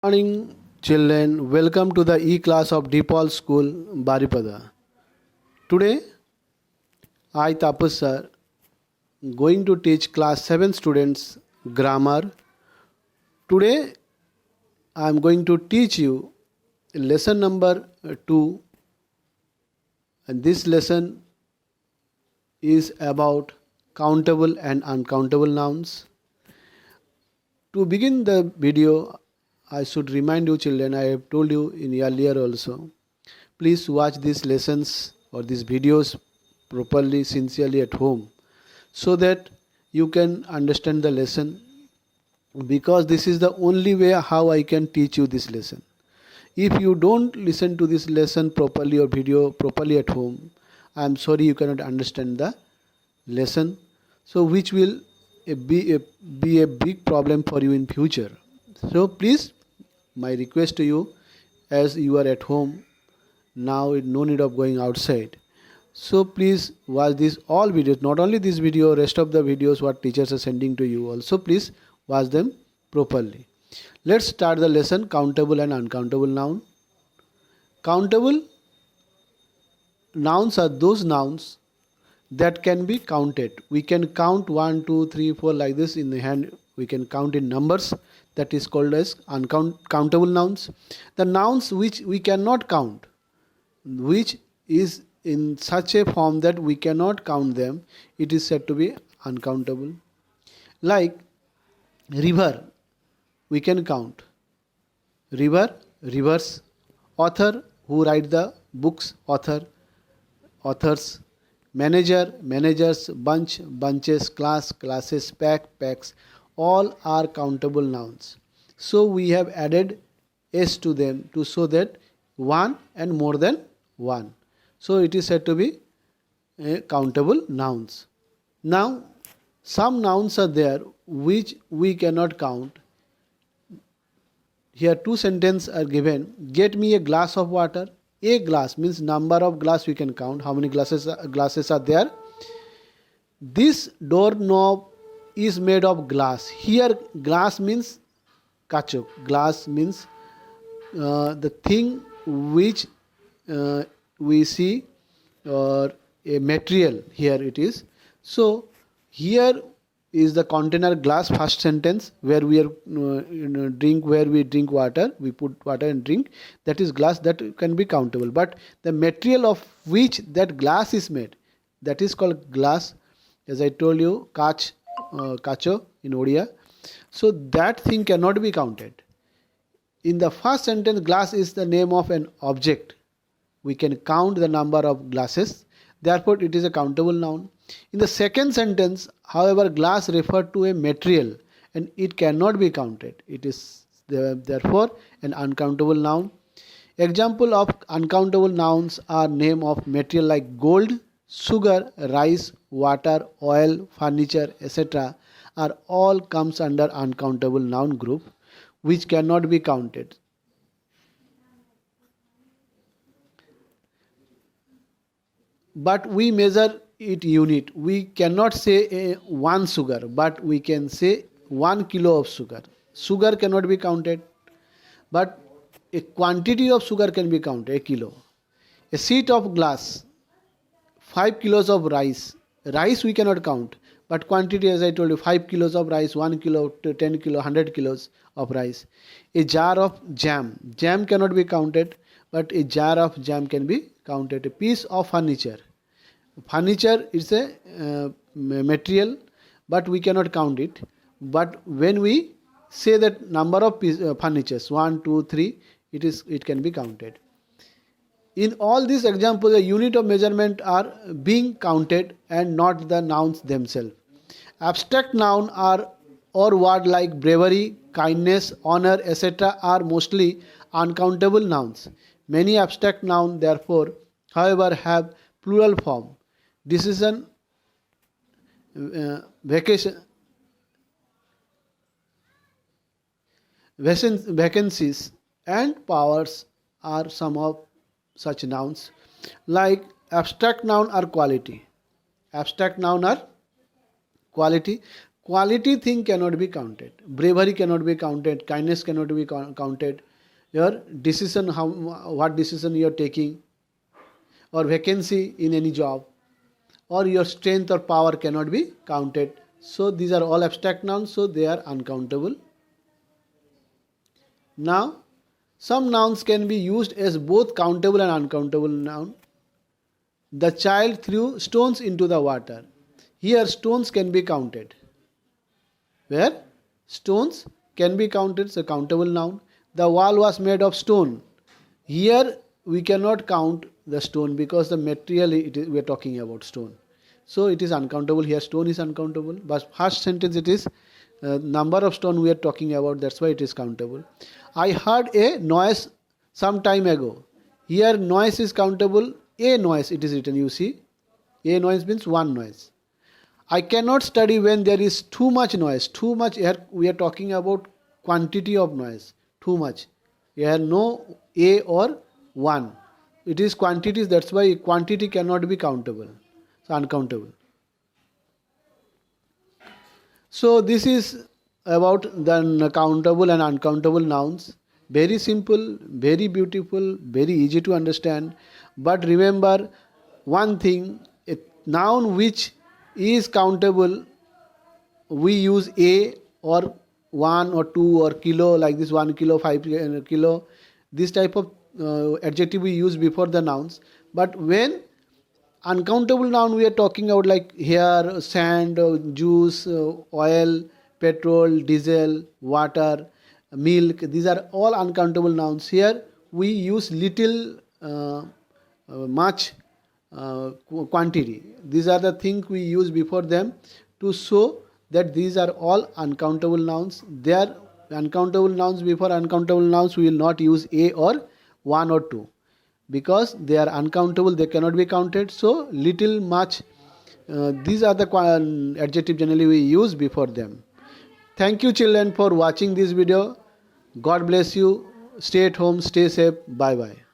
Morning, children. Welcome to the E-class of DePaul School, Baripada. Today, I, Tapas sir, going to teach class 7 students grammar. Today, I am going to teach you lesson number 2, and this lesson is about countable and uncountable nouns. To begin the video, I should remind you children, I have told you in earlier also, please watch these lessons or these videos properly, sincerely at home, so that you can understand the lesson, because this is the only way how I can teach you this lesson. If you don't listen to this lesson properly or video properly at home, I am sorry, you cannot understand the lesson, so which will be a big problem for you in future. So please, my request to you, as you are at home now, no need of going outside, so please watch these all videos, not only this video, rest of the videos what teachers are sending to you also, please watch them properly. Let's start the lesson. Countable and uncountable noun. Countable nouns are those nouns that can be counted. We can count 1, 2, 3, 4 like this in the hand. We can count in numbers. That is called as uncountable nouns. The nouns which we cannot count, which is in such a form that we cannot count them, it is said to be uncountable. Like river, we can count. River, rivers. Author, who write the books, author, authors. Manager, managers. Bunch, bunches. Class, classes. Pack, packs. All are countable nouns. So we have added s to them to show that one and more than one. So it is said to be countable nouns. Now, some nouns are there which we cannot count. Here two sentences are given. Get me a glass of water. A glass means number of glass we can count. How many glasses are there? This doorknob is made of glass. Here glass means kacho. Glass means the thing which we see, or a material. Here it is. So here is the container glass, first sentence, where we are where we drink water, we put water and drink, that is glass, that can be countable. But the material of which that glass is made, that is called glass. As I told you, kacho in Odia. So that thing cannot be counted. In the first sentence, glass is the name of an object. We can count the number of glasses. Therefore, it is a countable noun. In the second sentence, however, glass referred to a material and it cannot be counted. It is therefore an uncountable noun. Example of uncountable nouns are name of material like gold, sugar, rice, water, oil, furniture, etc. are all comes under uncountable noun group, which cannot be counted. But we measure it unit. We cannot say 1 sugar, but we can say 1 kilo of sugar. Sugar cannot be counted, but a quantity of sugar can be counted, a kilo. A sheet of glass, 5 kilos of rice. Rice we cannot count, but quantity, as I told you, 5 kilos of rice, 1 kilo, 10 kilo, 100 kilos of rice. A jar of jam. Jam cannot be counted, but a jar of jam can be counted. A piece of furniture. Furniture is a material, but we cannot count it. But when we say that number of furnitures, 1, 2, 3, it can be counted. In all these examples, the unit of measurement are being counted and not the nouns themselves. Abstract noun are or word like bravery, kindness, honor, etc. are mostly uncountable nouns. Many abstract nouns, therefore, however, have plural form. Decision, vacancies, and powers are some of such nouns. Like abstract noun are quality. Abstract noun are quality. quality thing cannot be counted. Bravery cannot be counted. Kindness cannot be counted. Your decision, what decision you are taking, or vacancy in any job, or your strength or power cannot be counted. So these are all abstract nouns, so they are uncountable. Now, some nouns can be used as both countable and uncountable noun. The child threw stones into the water. Here stones can be counted. Where stones can be counted, so countable noun. The wall was made of stone. Here we cannot count the stone because the material we are talking about stone. So it is uncountable. Here stone is uncountable. But first sentence it is number of stone we are talking about. That's why it is countable. I heard a noise some time ago. Here noise is countable. A noise it is written. You see, a noise means one noise. I cannot study when there is too much noise. Too much. Here we are talking about quantity of noise. Too much. Here no a or one. It is quantities. That's why quantity cannot be countable. So uncountable. So this is about the countable and uncountable nouns. Very simple, very beautiful, very easy to understand. But remember one thing, a noun which is countable, we use a or 1 or 2 or kilo, like this 1 kilo, 5 kilo. This type of adjective we use before the nouns. But when uncountable noun we are talking about, like here sand, juice, oil, petrol, diesel, water, milk, these are all uncountable nouns. Here we use little, much, quantity. These are the things we use before them to show that these are all uncountable nouns. They are uncountable nouns. Before uncountable nouns we will not use a or 1 or 2 because they are uncountable, they cannot be counted. So little, much, these are the adjective generally we use before them. Thank you children for watching this video. God bless you. Stay at home, stay safe. Bye bye.